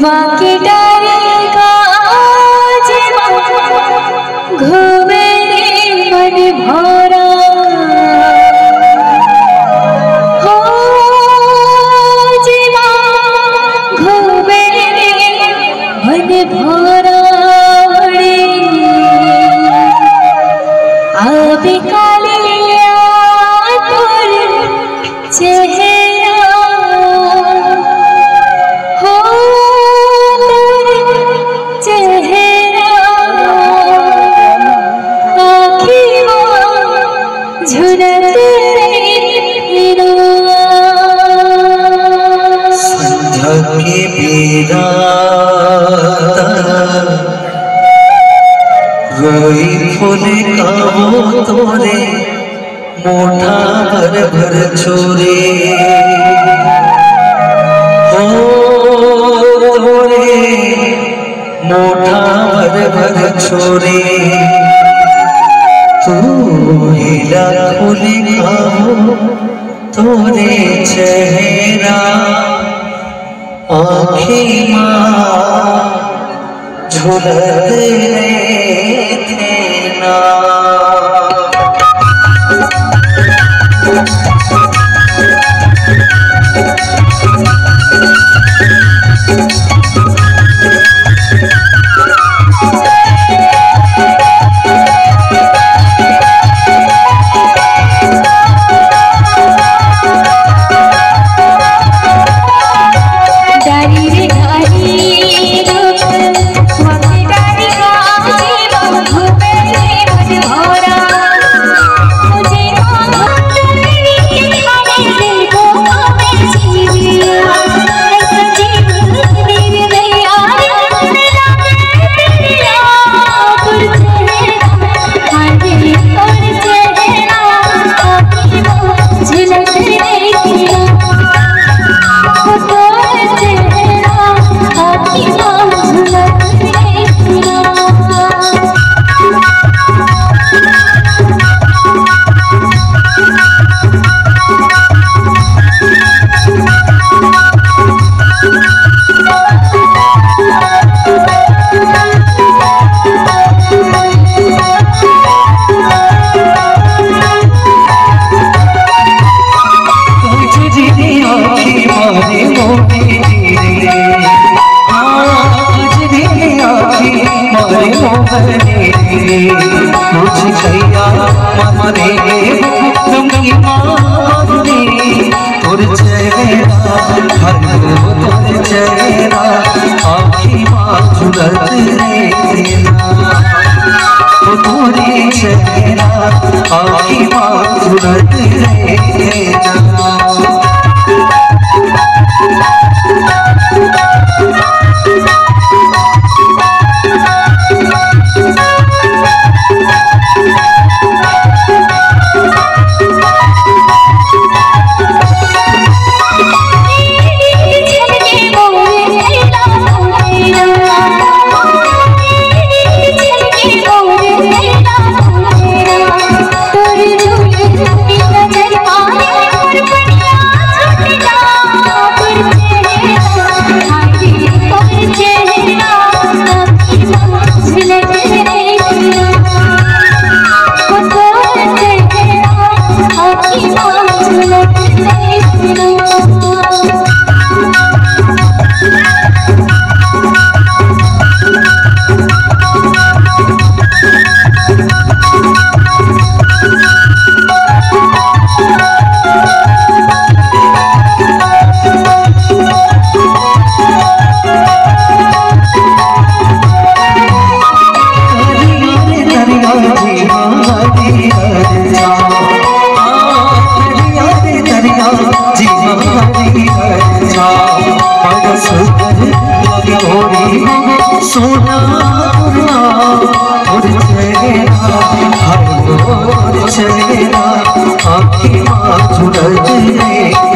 वाके डारेगा घूमे मन भरा हो जीवा घूमे मन भरा आबे कालिया तोर चेहरा हो तोर चेहरा आँखी में झुलत संध्या के बेरा रोई फूले का वो तोरे मोठा भर भर छोरे हो तोरे मोठा भर भर छोरे तू हिला फूले का वो तोरे चेहरा आँखी माँ झुलत देना मुझे भैया मरे तुमकी मारने तुर चेहरा तुर चेहरा आँखी माँ झुलत देना तुरी चेहरा आँखी माँ झुलत देना सोना चेहरा आँखी माँ झुलत